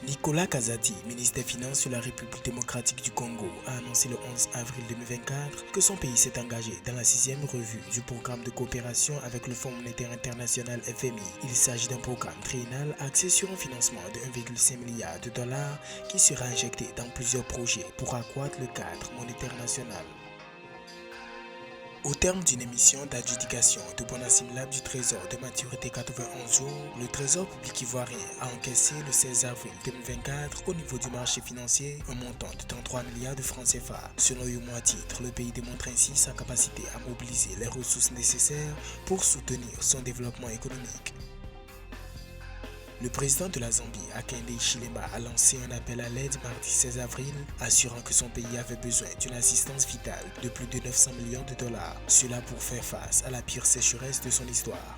Nicolas Kazadi, ministre des Finances de la République démocratique du Congo, a annoncé le 11 avril 2024 que son pays s'est engagé dans la 6e revue du programme de coopération avec le Fonds monétaire international FMI. Il s'agit d'un programme triennal axé sur un financement de 1,5 milliard de dollars qui sera injecté dans plusieurs projets pour accroître le cadre monétaire national. Au terme d'une émission d'adjudication de bon assimilable du Trésor de maturité 91 jours, le Trésor public ivoirien a encaissé le 16 avril 2024 au niveau du marché financier un montant de 33 milliards de francs CFA. Selon UMOA Titre, le pays démontre ainsi sa capacité à mobiliser les ressources nécessaires pour soutenir son développement économique. Le président de la Zambie, Hakainde Hichilema, a lancé un appel à l'aide mardi 16 avril, assurant que son pays avait besoin d'une assistance vitale de plus de 900 millions de dollars, cela pour faire face à la pire sécheresse de son histoire.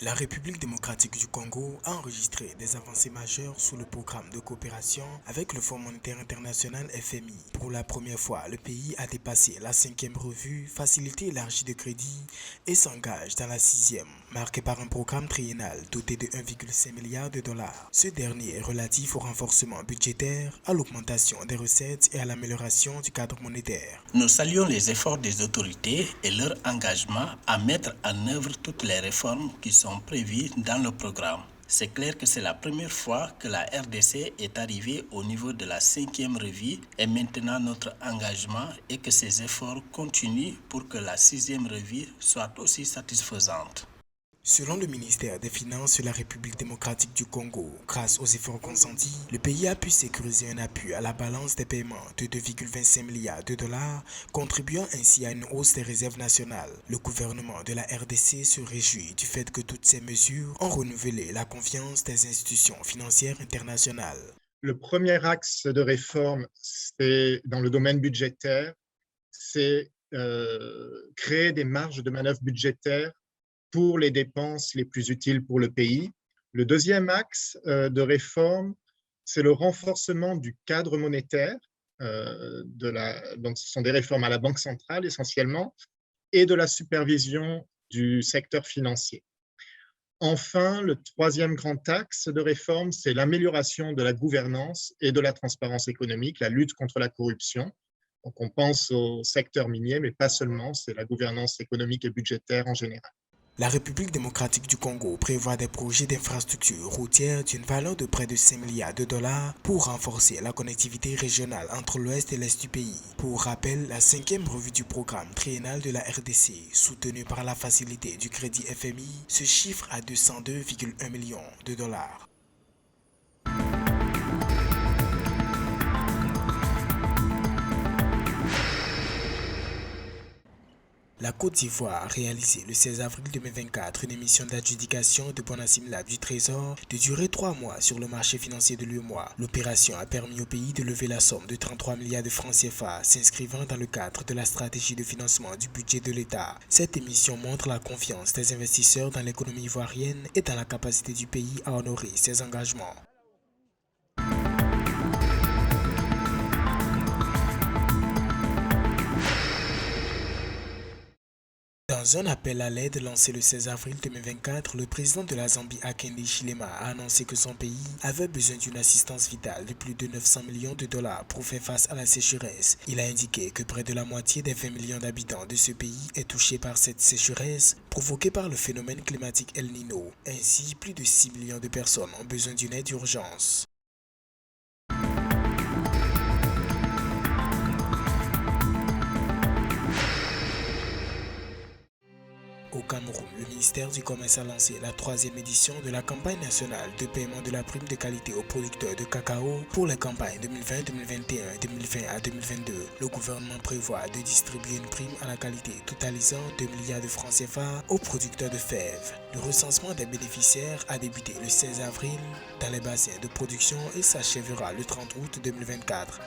La République démocratique du Congo a enregistré des avancées majeures sous le programme de coopération avec le Fonds monétaire international FMI. Pour la première fois, le pays a dépassé la 5e revue, facilité élargie de crédit et s'engage dans la 6e, marquée par un programme triennal doté de 1,5 milliard de dollars. Ce dernier est relatif au renforcement budgétaire, à l'augmentation des recettes et à l'amélioration du cadre monétaire. Nous saluons les efforts des autorités et leur engagement à mettre en œuvre toutes les réformes qui sont prévues dans le programme. C'est clair que c'est la première fois que la RDC est arrivée au niveau de la 5e revue et maintenant notre engagement est que ces efforts continuent pour que la 6e revue soit aussi satisfaisante. Selon le ministère des Finances de la République démocratique du Congo, grâce aux efforts consentis, le pays a pu sécuriser un appui à la balance des paiements de 2,25 milliards de dollars, contribuant ainsi à une hausse des réserves nationales. Le gouvernement de la RDC se réjouit du fait que toutes ces mesures ont renouvelé la confiance des institutions financières internationales. Le premier axe de réforme, c'est dans le domaine budgétaire, c'est créer des marges de manœuvre budgétaires pour les dépenses les plus utiles pour le pays. Le deuxième axe de réforme, c'est le renforcement du cadre monétaire, donc ce sont des réformes à la Banque centrale essentiellement, et de la supervision du secteur financier. Enfin, le troisième grand axe de réforme, c'est l'amélioration de la gouvernance et de la transparence économique, la lutte contre la corruption. Donc on pense au secteur minier, mais pas seulement, c'est la gouvernance économique et budgétaire en général. La République démocratique du Congo prévoit des projets d'infrastructures routières d'une valeur de près de 5 milliards de dollars pour renforcer la connectivité régionale entre l'ouest et l'est du pays. Pour rappel, la 5e revue du programme triennal de la RDC, soutenue par la facilité du crédit FMI, se chiffre à 202,1 millions de dollars. La Côte d'Ivoire a réalisé le 16 avril 2024 une émission d'adjudication de bon assimilable du Trésor de durée 3 mois sur le marché financier de l'UEMOA. L'opération a permis au pays de lever la somme de 33 milliards de francs CFA s'inscrivant dans le cadre de la stratégie de financement du budget de l'État. Cette émission montre la confiance des investisseurs dans l'économie ivoirienne et dans la capacité du pays à honorer ses engagements. Dans un appel à l'aide lancé le 16 avril 2024, le président de la Zambie, Hakainde Hichilema, a annoncé que son pays avait besoin d'une assistance vitale de plus de 900 millions de dollars pour faire face à la sécheresse. Il a indiqué que près de la moitié des 20 millions d'habitants de ce pays est touchée par cette sécheresse provoquée par le phénomène climatique El Niño. Ainsi, plus de 6 millions de personnes ont besoin d'une aide d'urgence. Au Cameroun, le ministère du Commerce a lancé la 3e édition de la campagne nationale de paiement de la prime de qualité aux producteurs de cacao pour les campagnes 2020, 2021 et 2020 à 2022. Le gouvernement prévoit de distribuer une prime à la qualité totalisant 2 milliards de francs CFA aux producteurs de fèves. Le recensement des bénéficiaires a débuté le 16 avril dans les bassins de production et s'achèvera le 30 août 2024.